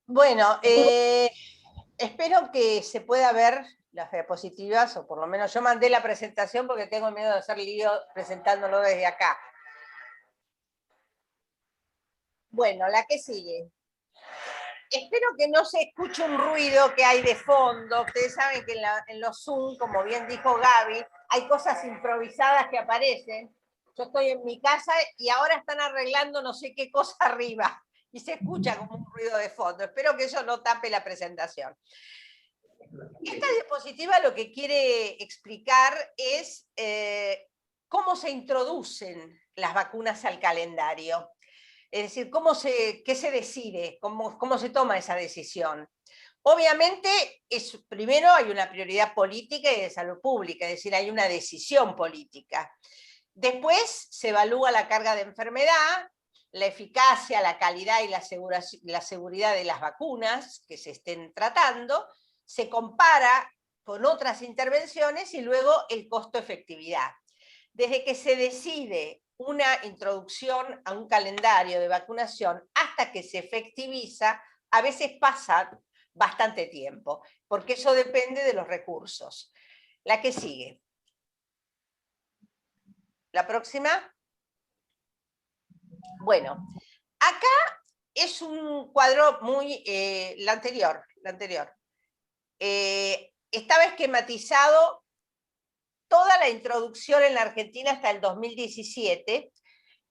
Bueno, espero que se pueda ver las diapositivas, o por lo menos yo mandé la presentación porque tengo miedo de hacer lío presentándolo desde acá. Bueno, la que sigue. Espero que no se escuche un ruido que hay de fondo. Ustedes saben que en los Zoom, como bien dijo Gaby, hay cosas improvisadas que aparecen. Yo estoy en mi casa y ahora están arreglando no sé qué cosa arriba y se escucha como un ruido de fondo. Espero que eso no tape la presentación. Esta diapositiva lo que quiere explicar es cómo se introducen las vacunas al calendario. Es decir, qué se decide, cómo se toma esa decisión. Obviamente, primero hay una prioridad política y de salud pública, es decir, hay una decisión política. Después se evalúa la carga de enfermedad, la eficacia, la calidad y la seguridad de las vacunas que se estén tratando, se compara con otras intervenciones y luego el costo-efectividad. Desde que se decide una introducción a un calendario de vacunación hasta que se efectiviza, a veces pasa bastante tiempo, porque eso depende de los recursos. La que sigue. La próxima. Bueno, acá es un cuadro muy... la anterior. Estaba esquematizado toda la introducción en la Argentina hasta el 2017.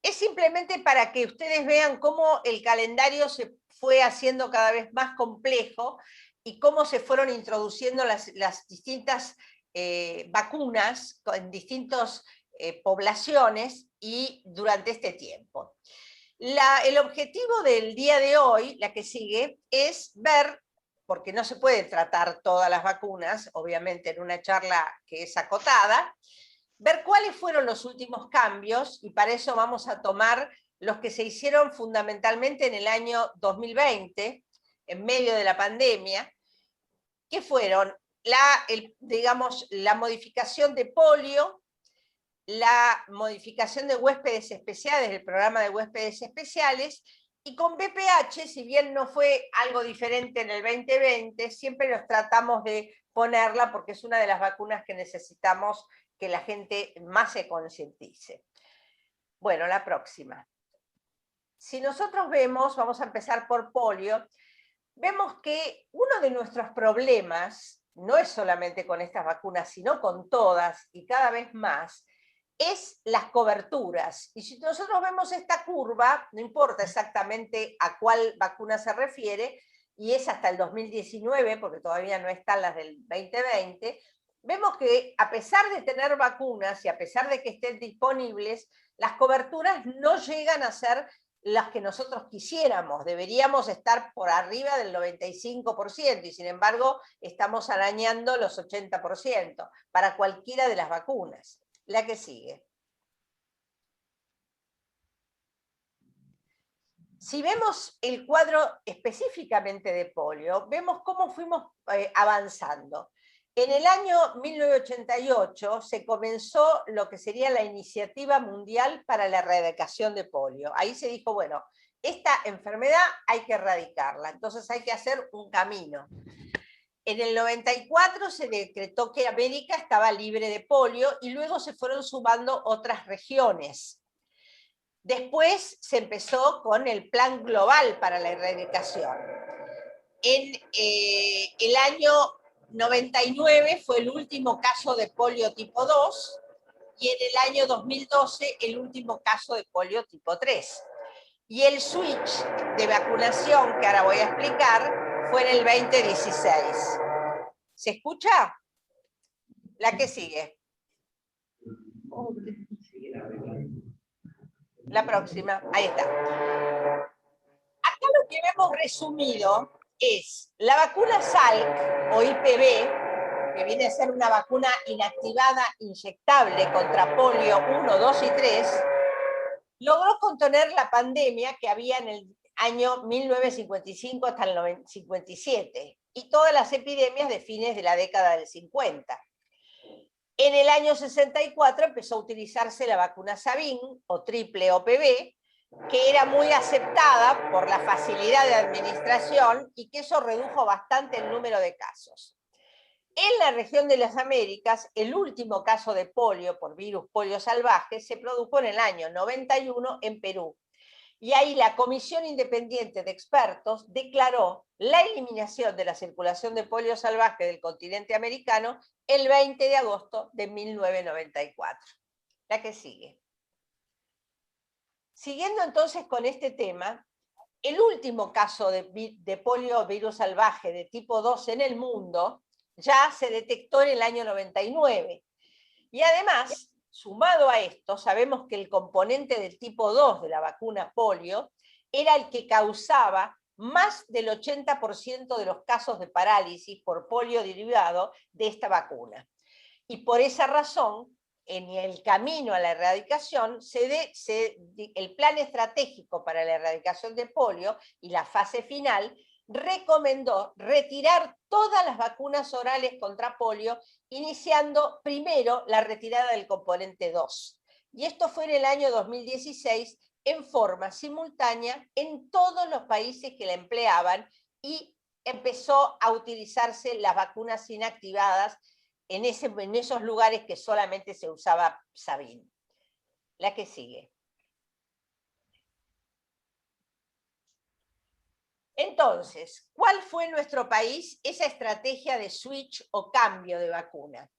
Es simplemente para que ustedes vean cómo el calendario se fue haciendo cada vez más complejo y cómo se fueron introduciendo las distintas vacunas en distintas poblaciones y durante este tiempo. El objetivo del día de hoy, la que sigue, es ver, porque no se puede tratar todas las vacunas, obviamente en una charla que es acotada, ver cuáles fueron los últimos cambios, y para eso vamos a tomar los que se hicieron fundamentalmente en el año 2020, en medio de la pandemia, que fueron la modificación de polio, la modificación de huéspedes especiales, del programa de huéspedes especiales, y con VPH, si bien no fue algo diferente en el 2020, siempre los tratamos de ponerla porque es una de las vacunas que necesitamos que la gente más se concientice. Bueno, la próxima. Si nosotros vemos, vamos a empezar por polio, vemos que uno de nuestros problemas, no es solamente con estas vacunas, sino con todas y cada vez más, es las coberturas. Y si nosotros vemos esta curva, no importa exactamente a cuál vacuna se refiere, y es hasta el 2019, porque todavía no están las del 2020, vemos que a pesar de tener vacunas y a pesar de que estén disponibles, las coberturas no llegan a ser las que nosotros quisiéramos. Deberíamos estar por arriba del 95%, y sin embargo estamos arañando los 80% para cualquiera de las vacunas. La que sigue. Si vemos el cuadro específicamente de polio, vemos cómo fuimos avanzando. En el año 1988 se comenzó lo que sería la Iniciativa Mundial para la Erradicación de Polio. Ahí se dijo, bueno, esta enfermedad hay que erradicarla, entonces hay que hacer un camino. En el 94 se decretó que América estaba libre de polio y luego se fueron sumando otras regiones. Después se empezó con el Plan Global para la Erradicación. En el año 99 fue el último caso de polio tipo 2 y en el año 2012 el último caso de polio tipo 3. Y el switch de vacunación, que ahora voy a explicar, fue en el 2016. ¿Se escucha? La que sigue. La próxima, ahí está. Acá lo que vemos resumido es la vacuna Salk o IPV, que viene a ser una vacuna inactivada inyectable contra polio 1, 2 y 3, logró contener la pandemia que había en el año 1955 hasta el 1957 y todas las epidemias de fines de la década del 50. En el año 64 empezó a utilizarse la vacuna Sabin o triple OPV, que era muy aceptada por la facilidad de administración y que eso redujo bastante el número de casos. En la región de las Américas, el último caso de polio por virus polio salvaje se produjo en el año 91 en Perú. Y ahí la Comisión Independiente de Expertos declaró la eliminación de la circulación de polio salvaje del continente americano el 20 de agosto de 1994. La que sigue. Siguiendo entonces con este tema, el último caso de polio virus salvaje de tipo 2 en el mundo ya se detectó en el año 99. Y además, sumado a esto, sabemos que el componente del tipo 2 de la vacuna polio era el que causaba más del 80% de los casos de parálisis por polio derivado de esta vacuna. Y por esa razón, en el camino a la erradicación, el plan estratégico para la erradicación de polio y la fase final recomendó retirar todas las vacunas orales contra polio, iniciando primero la retirada del componente 2. Y esto fue en el año 2016 en forma simultánea en todos los países que la empleaban y empezó a utilizarse las vacunas inactivadas en esos lugares que solamente se usaba Sabin. La que sigue. Entonces, ¿cuál fue en nuestro país esa estrategia de switch o cambio de vacuna?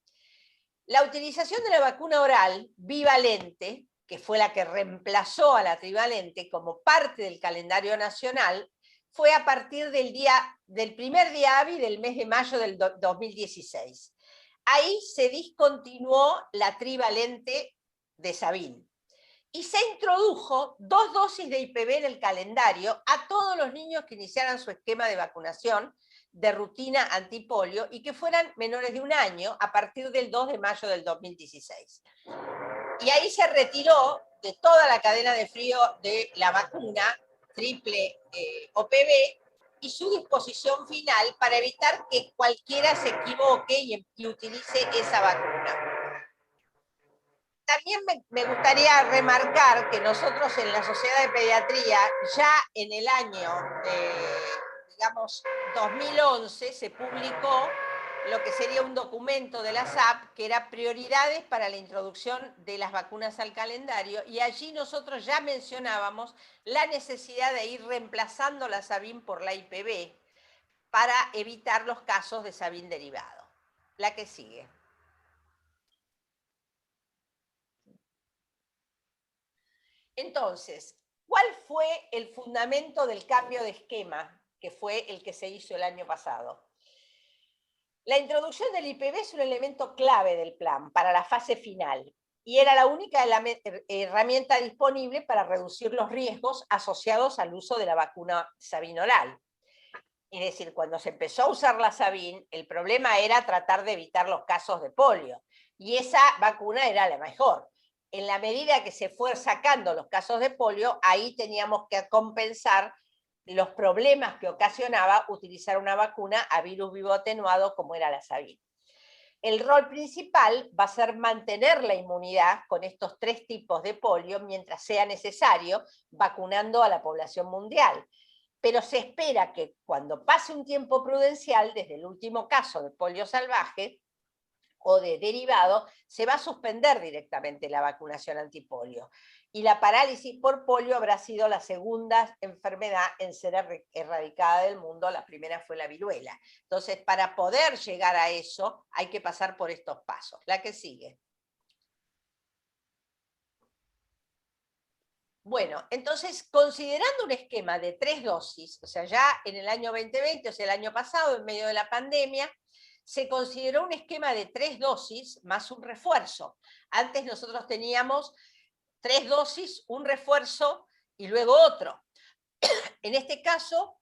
La utilización de la vacuna oral bivalente, que fue la que reemplazó a la trivalente como parte del calendario nacional, fue a partir del primer día hábil del mes de mayo del 2016. Ahí se discontinuó la trivalente de Sabin y se introdujo 2 dosis de IPV en el calendario a todos los niños que iniciaran su esquema de vacunación de rutina antipolio y que fueran menores de 1 año a partir del 2 de mayo del 2016. Y ahí se retiró de toda la cadena de frío de la vacuna triple OPV y su disposición final para evitar que cualquiera se equivoque y utilice esa vacuna. También me gustaría remarcar que nosotros en la Sociedad de Pediatría, ya en el año, digamos, 2011, se publicó lo que sería un documento de la SAP, que era prioridades para la introducción de las vacunas al calendario, y allí nosotros ya mencionábamos la necesidad de ir reemplazando la Sabin por la IPV para evitar los casos de Sabin derivado. La que sigue. Entonces, ¿cuál fue el fundamento del cambio de esquema, que fue el que se hizo el año pasado? La introducción del IPV es un elemento clave del plan para la fase final y era la única herramienta disponible para reducir los riesgos asociados al uso de la vacuna Sabin oral. Es decir, cuando se empezó a usar la Sabin, el problema era tratar de evitar los casos de polio y esa vacuna era la mejor. En la medida que se fue sacando los casos de polio, ahí teníamos que compensar los problemas que ocasionaba utilizar una vacuna a virus vivo atenuado como era la Sabin. El rol principal va a ser mantener la inmunidad con estos 3 tipos de polio mientras sea necesario, vacunando a la población mundial. Pero se espera que cuando pase un tiempo prudencial, desde el último caso de polio salvaje, o de derivado, se va a suspender directamente la vacunación antipolio. Y la parálisis por polio habrá sido la segunda enfermedad en ser erradicada del mundo, la primera fue la viruela. Entonces, para poder llegar a eso, hay que pasar por estos pasos. La que sigue. Bueno, entonces, considerando un esquema de 3 dosis, o sea, ya en el año 2020, o sea, el año pasado, en medio de la pandemia, se consideró un esquema de 3 dosis más un refuerzo. Antes nosotros teníamos 3 dosis, un refuerzo y luego otro. En este caso,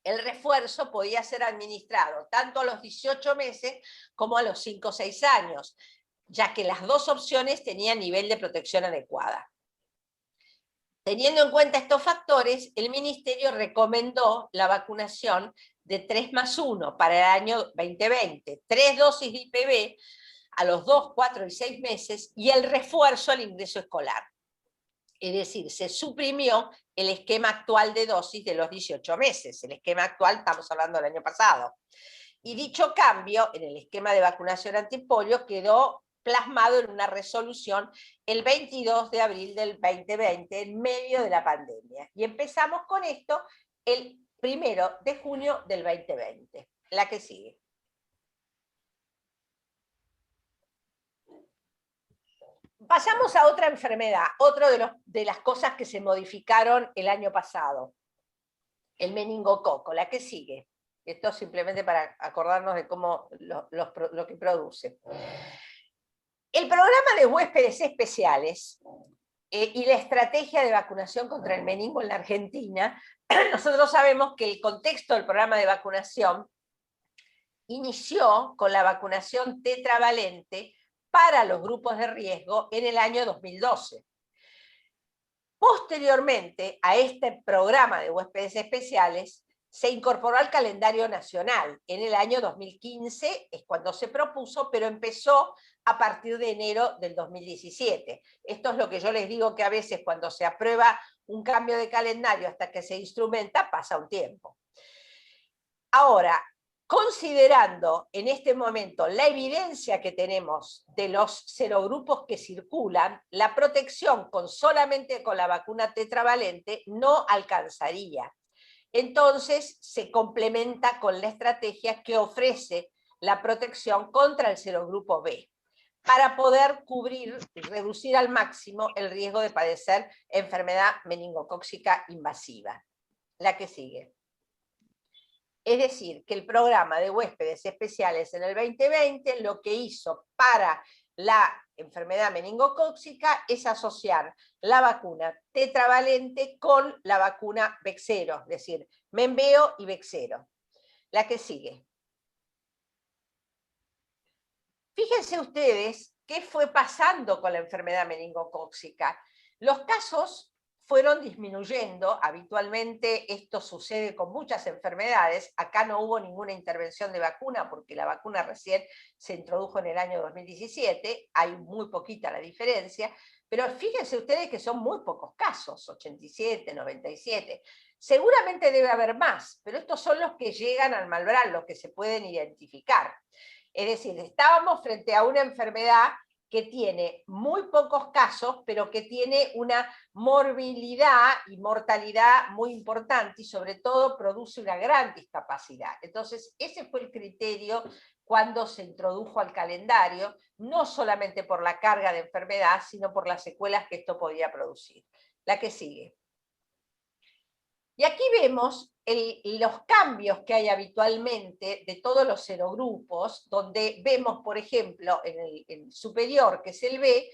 el refuerzo podía ser administrado tanto a los 18 meses como a los 5 o 6 años, ya que las 2 opciones tenían nivel de protección adecuada. Teniendo en cuenta estos factores, el Ministerio recomendó la vacunación de 3+1 para el año 2020, 3 dosis de IPV a los 2, 4 y 6 meses y el refuerzo al ingreso escolar. Es decir, se suprimió el esquema actual de dosis de los 18 meses. El esquema actual, estamos hablando del año pasado. Y dicho cambio en el esquema de vacunación antipolio quedó plasmado en una resolución el 22 de abril del 2020, en medio de la pandemia. Y empezamos con esto el 1 de junio del 2020. La que sigue. Pasamos a otra enfermedad, otra de las cosas que se modificaron el año pasado, el meningococo, la que sigue. Esto simplemente para acordarnos de cómo lo que produce. El programa de huéspedes especiales y la estrategia de vacunación contra el meningo en la Argentina, nosotros sabemos que el contexto del programa de vacunación inició con la vacunación tetravalente para los grupos de riesgo en el año 2012. Posteriormente a este programa de huéspedes especiales, se incorporó al calendario nacional. En el año 2015 es cuando se propuso, pero empezó a partir de enero del 2017. Esto es lo que yo les digo, que a veces cuando se aprueba un cambio de calendario hasta que se instrumenta, pasa un tiempo. Ahora, considerando en este momento la evidencia que tenemos de los serogrupos que circulan, la protección solamente con la vacuna tetravalente no alcanzaría. Entonces se complementa con la estrategia que ofrece la protección contra el serogrupo B, para poder cubrir y reducir al máximo el riesgo de padecer enfermedad meningocócica invasiva. La que sigue. Es decir, que el programa de huéspedes especiales en el 2020 lo que hizo para la enfermedad meningocócica es asociar la vacuna tetravalente con la vacuna Bexero, es decir, Menveo y Bexero. La que sigue. Fíjense ustedes qué fue pasando con la enfermedad meningocócica. Los casos fueron disminuyendo. Habitualmente esto sucede con muchas enfermedades. Acá no hubo ninguna intervención de vacuna porque la vacuna recién se introdujo en el año 2017, hay muy poquita la diferencia, pero fíjense ustedes que son muy pocos casos, 87, 97. Seguramente debe haber más, pero estos son los que llegan al Malbrán, los que se pueden identificar. Es decir, estábamos frente a una enfermedad que tiene muy pocos casos, pero que tiene una morbilidad y mortalidad muy importante y sobre todo produce una gran discapacidad. Entonces, ese fue el criterio cuando se introdujo al calendario, no solamente por la carga de enfermedad, sino por las secuelas que esto podía producir. La que sigue. Y aquí vemos los cambios que hay habitualmente de todos los serogrupos, donde vemos, por ejemplo, en el superior, que es el B,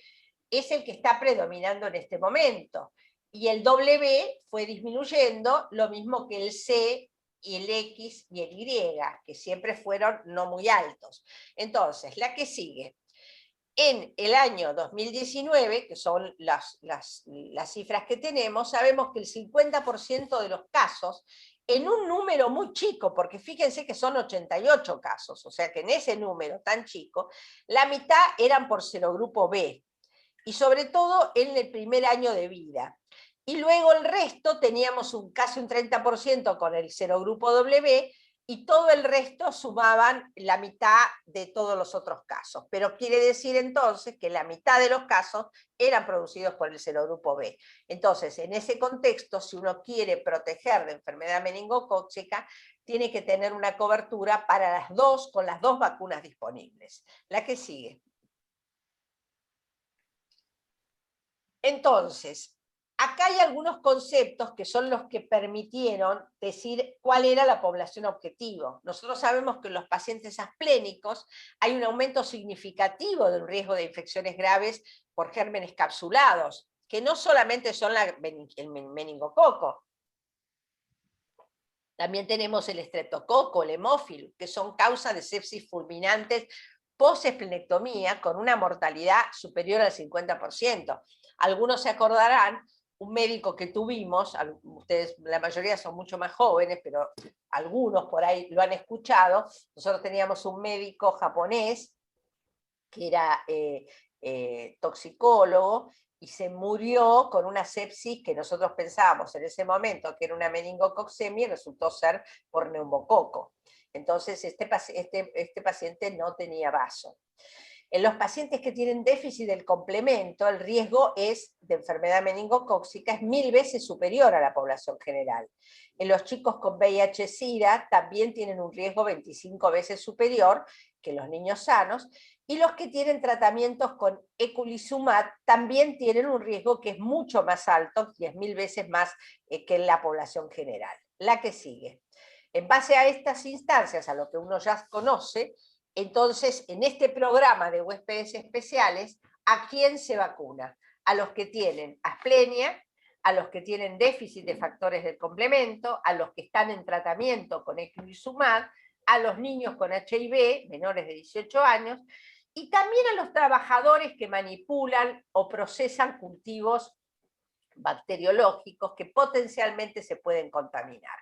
es el que está predominando en este momento. Y el W fue disminuyendo, lo mismo que el C y el X y el Y, que siempre fueron no muy altos. Entonces, la que sigue. En el año 2019, que son las cifras que tenemos, sabemos que el 50% de los casos, en un número muy chico, porque fíjense que son 88 casos, o sea que en ese número tan chico, la mitad eran por serogrupo B, y sobre todo en el primer año de vida. Y luego el resto teníamos casi un 30% con el serogrupo W, y todo el resto sumaban la mitad de todos los otros casos. Pero quiere decir entonces que la mitad de los casos eran producidos por el serogrupo B. Entonces, en ese contexto, si uno quiere proteger de enfermedad meningocócica, tiene que tener una cobertura para las dos, con las dos vacunas disponibles. La que sigue. Entonces, acá hay algunos conceptos que son los que permitieron decir cuál era la población objetivo. Nosotros sabemos que en los pacientes asplénicos hay un aumento significativo del riesgo de infecciones graves por gérmenes capsulados, que no solamente son el meningococo. También tenemos el estreptococo, el hemófilo, que son causas de sepsis fulminantes post-esplenectomía con una mortalidad superior al 50%. Algunos se acordarán, un médico que tuvimos, ustedes la mayoría son mucho más jóvenes, pero algunos por ahí lo han escuchado, nosotros teníamos un médico japonés que era toxicólogo, y se murió con una sepsis que nosotros pensábamos en ese momento que era una meningococcemia y resultó ser por neumococo. Entonces este paciente no tenía vaso. En los pacientes que tienen déficit del complemento, el riesgo de enfermedad meningocócica es 1000 veces superior a la población general. En los chicos con VIH-Sida también tienen un riesgo 25 veces superior que los niños sanos, y los que tienen tratamientos con eculizumab también tienen un riesgo que es mucho más alto, 10.000 veces más que en la población general. La que sigue. En base a estas instancias, a lo que uno ya conoce, entonces, en este programa de huéspedes especiales, ¿a quién se vacuna? A los que tienen asplenia, a los que tienen déficit de factores del complemento, a los que están en tratamiento con eculizumab, a los niños con HIV, menores de 18 años, y también a los trabajadores que manipulan o procesan cultivos bacteriológicos que potencialmente se pueden contaminar.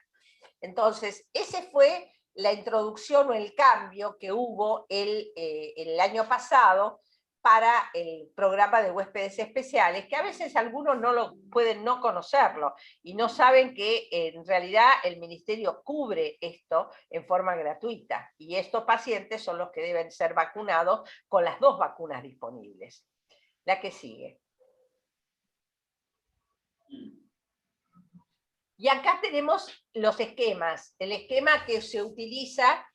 Entonces, ese fue la introducción o el cambio que hubo el año pasado para el programa de huéspedes especiales, que a veces algunos pueden no conocerlo y no saben que en realidad el ministerio cubre esto en forma gratuita, y estos pacientes son los que deben ser vacunados con las 2 vacunas disponibles. La que sigue. Y acá tenemos los esquemas. El esquema que utiliza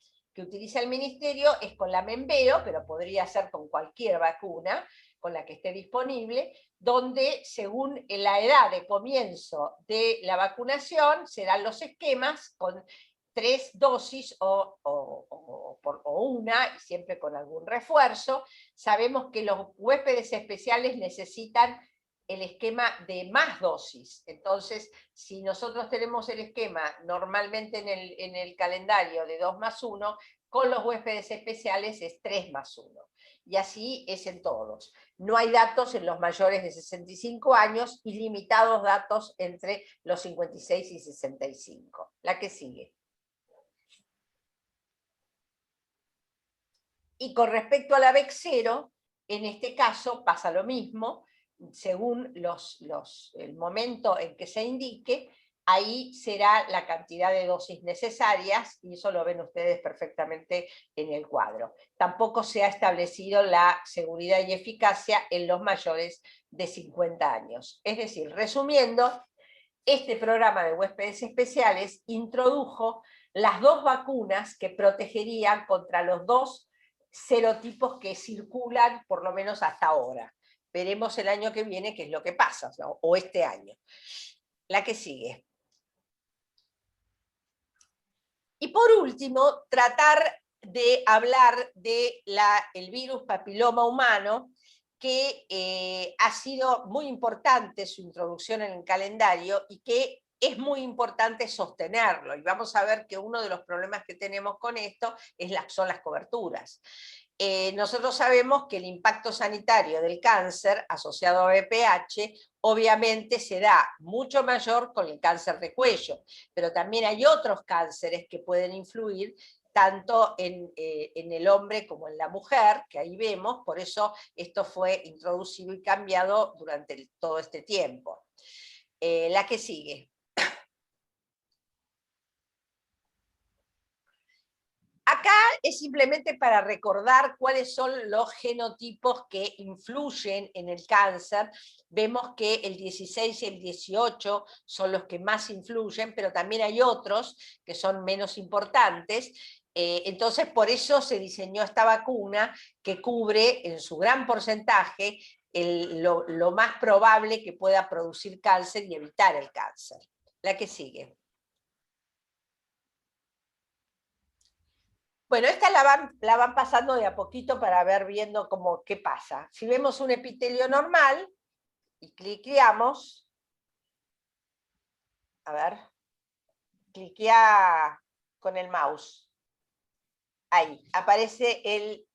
el ministerio es con la Membeo, pero podría ser con cualquier vacuna con la que esté disponible, donde según la edad de comienzo de la vacunación serán los esquemas con 3 dosis o una, y siempre con algún refuerzo. Sabemos que los huéspedes especiales necesitan el esquema de más dosis. Entonces, si nosotros tenemos el esquema normalmente en el calendario de 2+1, con los huéspedes especiales es 3+1. Y así es en todos. No hay datos en los mayores de 65 años y limitados datos entre los 56 y 65. La que sigue. Y con respecto a la VEX0, en este caso pasa lo mismo, según el momento en que se indique, ahí será la cantidad de dosis necesarias, y eso lo ven ustedes perfectamente en el cuadro. Tampoco se ha establecido la seguridad y eficacia en los mayores de 50 años. Es decir, resumiendo, este programa de huéspedes especiales introdujo las 2 vacunas que protegerían contra los 2 serotipos que circulan, por lo menos hasta ahora. Veremos el año que viene qué es lo que pasa, o este año. La que sigue. Y por último, tratar de hablar del virus papiloma humano, que ha sido muy importante su introducción en el calendario y que es muy importante sostenerlo. Y vamos a ver que uno de los problemas que tenemos con esto son las coberturas. Nosotros sabemos que el impacto sanitario del cáncer asociado a VPH obviamente será mucho mayor con el cáncer de cuello, pero también hay otros cánceres que pueden influir tanto en el hombre como en la mujer, que ahí vemos, por eso esto fue introducido y cambiado durante todo este tiempo. La que sigue. Acá es simplemente para recordar cuáles son los genotipos que influyen en el cáncer. Vemos que el 16 y el 18 son los que más influyen, pero también hay otros que son menos importantes. Entonces, por eso se diseñó esta vacuna que cubre en su gran porcentaje lo más probable que pueda producir cáncer y evitar el cáncer. La que sigue. Bueno, esta la van pasando de a poquito para ver viendo cómo, qué pasa. Si vemos un epitelio normal y cliqueamos, a ver, cliquea con el mouse. Ahí, aparece el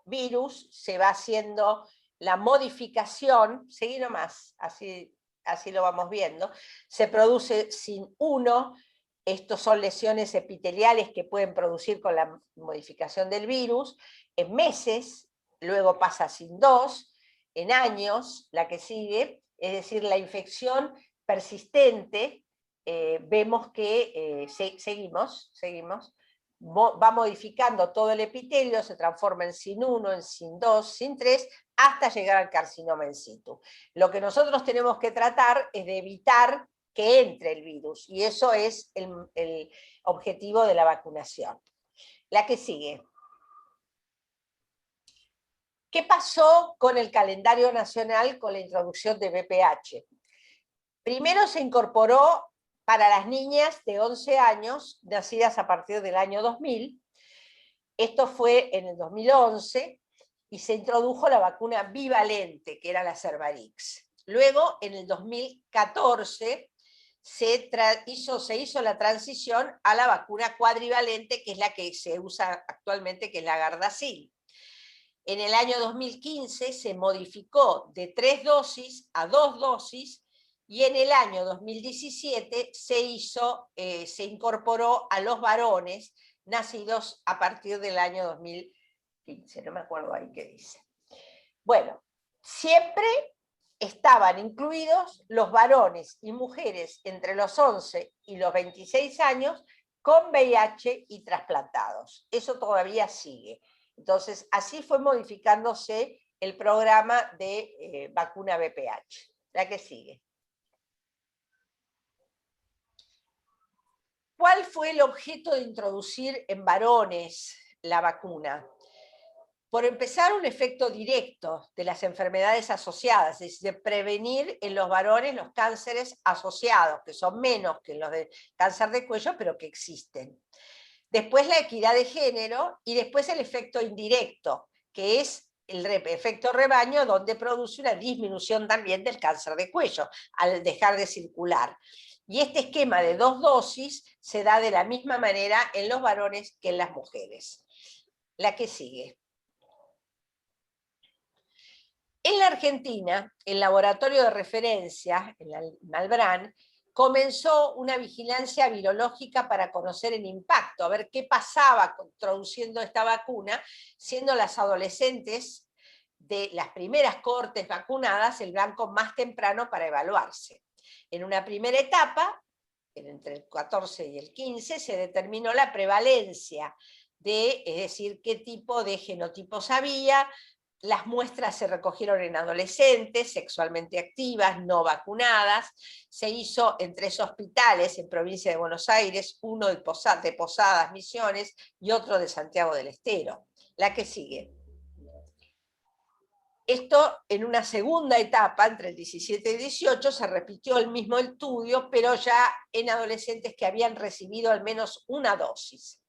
virus, se va haciendo la modificación, seguí nomás, así lo vamos viendo, se produce sin 1. Estos son lesiones epiteliales que pueden producir con la modificación del virus en meses, luego pasa sin 2, en años, la que sigue, es decir, la infección persistente, vemos que seguimos, va modificando todo el epitelio, se transforma en SIN1, en SIN2, SIN3, hasta llegar al carcinoma in situ. Lo que nosotros tenemos que tratar es de evitar que entre el virus, y eso es el objetivo de la vacunación. La que sigue. ¿Qué pasó con el calendario nacional con la introducción de VPH? Primero se incorporó para las niñas de 11 años, nacidas a partir del año 2000. Esto fue en el 2011, y se introdujo la vacuna bivalente, que era la Cervarix. Luego, en el 2014, se hizo la transición a la vacuna cuadrivalente, que es la que se usa actualmente, que es la Gardasil. En el año 2015 se modificó de 3 dosis a 2 dosis, y en el año 2017 se incorporó a los varones nacidos a partir del año 2015, no me acuerdo ahí qué dice. Bueno, siempre estaban incluidos los varones y mujeres entre los 11 y los 26 años con VIH y trasplantados. Eso todavía sigue. Entonces, así fue modificándose el programa de vacuna VPH. La que sigue. ¿Cuál fue el objeto de introducir en varones la vacuna? Por empezar, un efecto directo de las enfermedades asociadas, es decir, de prevenir en los varones los cánceres asociados, que son menos que los de cáncer de cuello, pero que existen. Después la equidad de género, y después el efecto indirecto, que es el efecto rebaño, donde produce una disminución también del cáncer de cuello, al dejar de circular. Y este esquema de 2 dosis se da de la misma manera en los varones que en las mujeres. La que sigue. En la Argentina, el laboratorio de referencia, el Malbrán, comenzó una vigilancia virológica para conocer el impacto, a ver qué pasaba introduciendo esta vacuna, siendo las adolescentes de las primeras cohortes vacunadas el blanco más temprano para evaluarse. En una primera etapa, entre el 14 y el 15, se determinó la prevalencia es decir, qué tipo de genotipos había. Las muestras se recogieron en adolescentes, sexualmente activas, no vacunadas. Se hizo en 3 hospitales en provincia de Buenos Aires, uno de Posadas, Misiones, y otro de Santiago del Estero. La que sigue. Esto en una segunda etapa, entre el 17 y 18, se repitió el mismo estudio, pero ya en adolescentes que habían recibido al menos una dosis.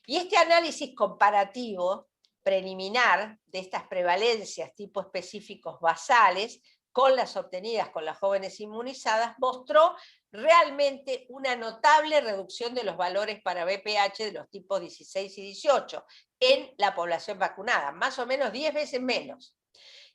Y este análisis comparativo preliminar de estas prevalencias tipo específicos basales con las obtenidas con las jóvenes inmunizadas mostró realmente una notable reducción de los valores para VPH de los tipos 16 y 18 en la población vacunada, más o menos 10 veces menos.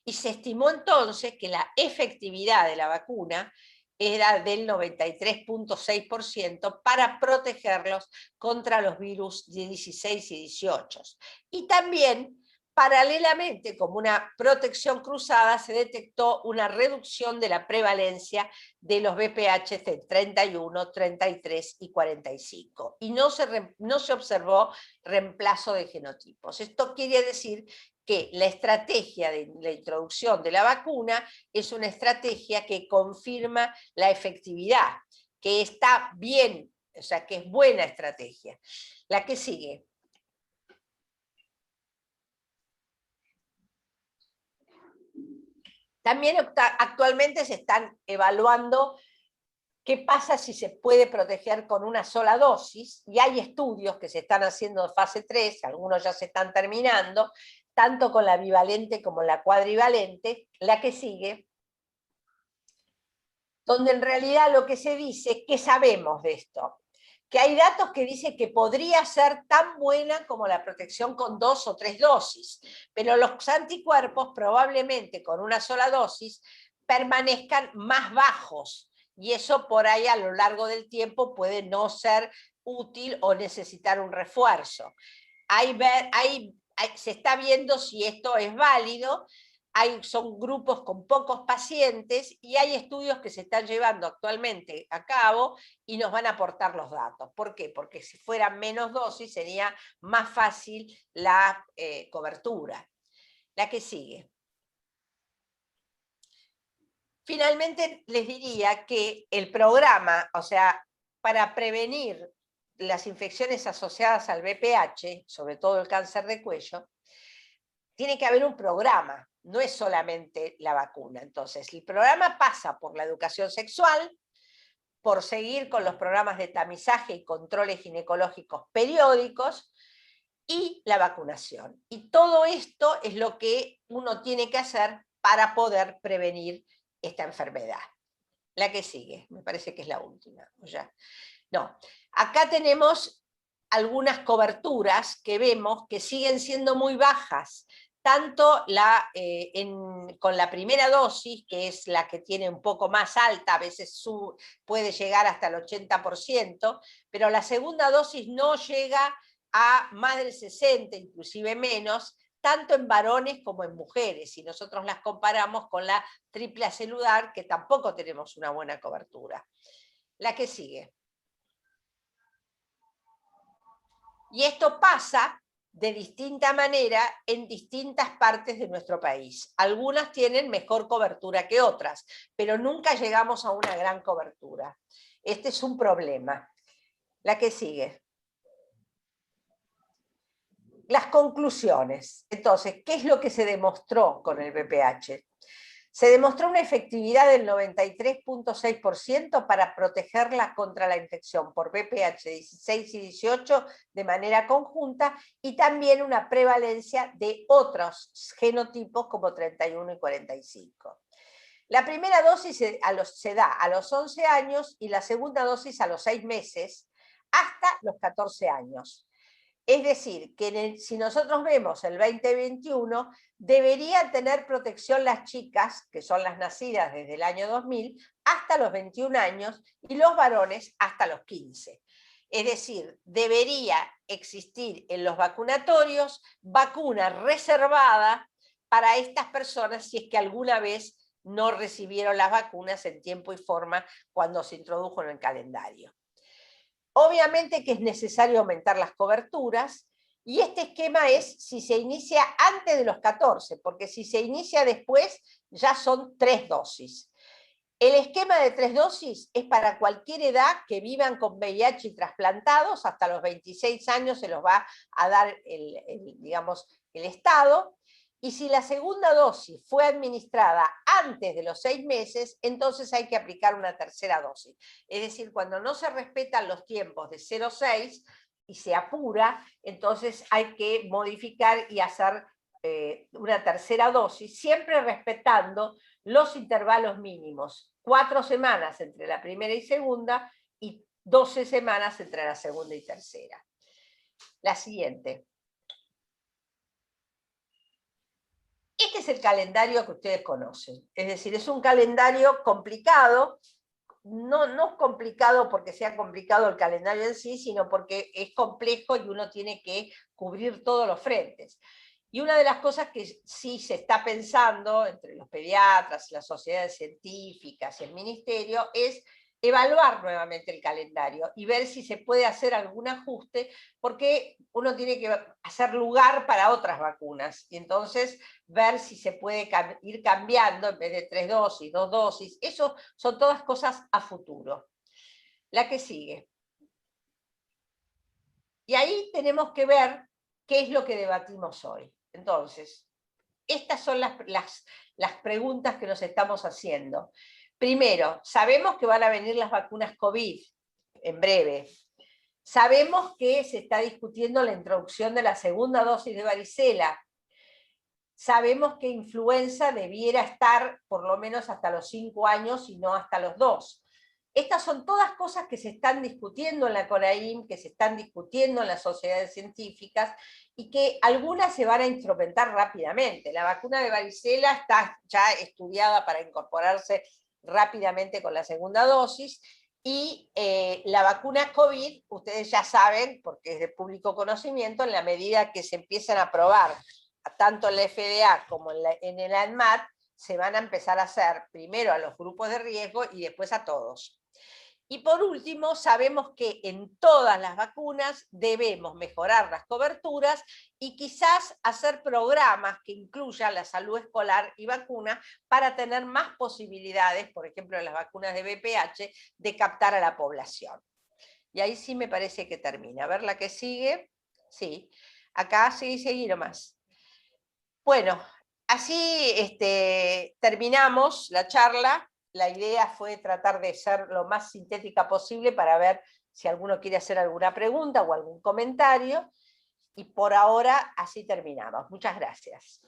Y se estimó entonces que la efectividad de la vacuna era del 93.6% para protegerlos contra los virus de 16 y 18. Y también, paralelamente, como una protección cruzada, se detectó una reducción de la prevalencia de los VPH de 31, 33 y 45. Y no se observó reemplazo de genotipos. Esto quiere decir que la estrategia de la introducción de la vacuna es una estrategia que confirma la efectividad, que está bien, o sea, que es buena estrategia. La que sigue. También actualmente se están evaluando qué pasa si se puede proteger con una sola dosis, y hay estudios que se están haciendo de fase 3, algunos ya se están terminando, tanto con la bivalente como la cuadrivalente. La que sigue, donde en realidad lo que se dice, ¿qué sabemos de esto? Que hay datos que dicen que podría ser tan buena como la protección con 2 o 3 dosis, pero los anticuerpos probablemente con una sola dosis permanezcan más bajos, y eso por ahí a lo largo del tiempo puede no ser útil o necesitar un refuerzo. Se está viendo si esto es válido. son grupos con pocos pacientes y hay estudios que se están llevando actualmente a cabo y nos van a aportar los datos. ¿Por qué? Porque si fueran menos dosis sería más fácil la cobertura. La que sigue. Finalmente les diría que el programa, o sea, para prevenir las infecciones asociadas al VPH, sobre todo el cáncer de cuello, tiene que haber un programa, no es solamente la vacuna. Entonces, el programa pasa por la educación sexual, por seguir con los programas de tamizaje y controles ginecológicos periódicos y la vacunación. Y todo esto es lo que uno tiene que hacer para poder prevenir esta enfermedad. La que sigue, me parece que es la última. Ya. No, acá tenemos algunas coberturas que vemos que siguen siendo muy bajas, tanto con la primera dosis, que es la que tiene un poco más alta, a veces puede llegar hasta el 80%, pero la segunda dosis no llega a más del 60%, inclusive menos, tanto en varones como en mujeres, si nosotros las comparamos con la triple celular, que tampoco tenemos una buena cobertura. La que sigue. Y esto pasa de distinta manera en distintas partes de nuestro país. Algunas tienen mejor cobertura que otras, pero nunca llegamos a una gran cobertura. Este es un problema. La que sigue. Las conclusiones. Entonces, ¿qué es lo que se demostró con el VPH? Se demostró una efectividad del 93.6% para protegerla contra la infección por VPH 16 y 18 de manera conjunta, y también una prevalencia de otros genotipos como 31 y 45. La primera dosis se da a los 11 años y la segunda dosis a los 6 meses hasta los 14 años. Es decir, que si nosotros vemos el 2021, deberían tener protección las chicas, que son las nacidas desde el año 2000, hasta los 21 años, y los varones hasta los 15. Es decir, debería existir en los vacunatorios vacuna reservada para estas personas si es que alguna vez no recibieron las vacunas en tiempo y forma cuando se introdujo en el calendario. Obviamente que es necesario aumentar las coberturas, y este esquema es si se inicia antes de los 14, porque si se inicia después ya son 3 dosis. El esquema de 3 dosis es para cualquier edad que vivan con VIH y trasplantados, hasta los 26 años se los va a dar el Estado, y si la segunda dosis fue administrada antes de los 6 meses, entonces hay que aplicar una tercera dosis. Es decir, cuando no se respetan los tiempos de 0,6 y se apura, entonces hay que modificar y hacer una tercera dosis, siempre respetando los intervalos mínimos, 4 semanas entre la primera y segunda, y 12 semanas entre la segunda y tercera. La siguiente. Este es el calendario que ustedes conocen, es decir, es un calendario complicado, no es complicado porque sea complicado el calendario en sí, sino porque es complejo y uno tiene que cubrir todos los frentes. Y una de las cosas que sí se está pensando entre los pediatras, las sociedades científicas y el ministerio es evaluar nuevamente el calendario y ver si se puede hacer algún ajuste, porque uno tiene que hacer lugar para otras vacunas, y entonces ver si se puede ir cambiando en vez de 3 dosis, 2 dosis. Eso son todas cosas a futuro. La que sigue. Y ahí tenemos que ver qué es lo que debatimos hoy. Entonces, estas son las preguntas que nos estamos haciendo. Primero, sabemos que van a venir las vacunas COVID en breve. Sabemos que se está discutiendo la introducción de la segunda dosis de varicela. Sabemos que influenza debiera estar por lo menos hasta los 5 años y no hasta los 2. Estas son todas cosas que se están discutiendo en la CONAIM, que se están discutiendo en las sociedades científicas, y que algunas se van a instrumentar rápidamente. La vacuna de varicela está ya estudiada para incorporarse rápidamente con la segunda dosis, y la vacuna COVID, ustedes ya saben, porque es de público conocimiento, en la medida que se empiezan a probar tanto en la FDA como en el ANMAT, se van a empezar a hacer primero a los grupos de riesgo y después a todos. Y por último, sabemos que en todas las vacunas debemos mejorar las coberturas y quizás hacer programas que incluyan la salud escolar y vacunas para tener más posibilidades, por ejemplo en las vacunas de VPH, de captar a la población. Y ahí sí me parece que termina. A ver la que sigue. Sí, acá seguí nomás. Bueno, así terminamos la charla. La idea fue tratar de ser lo más sintética posible para ver si alguno quiere hacer alguna pregunta o algún comentario. Y por ahora así terminamos. Muchas gracias.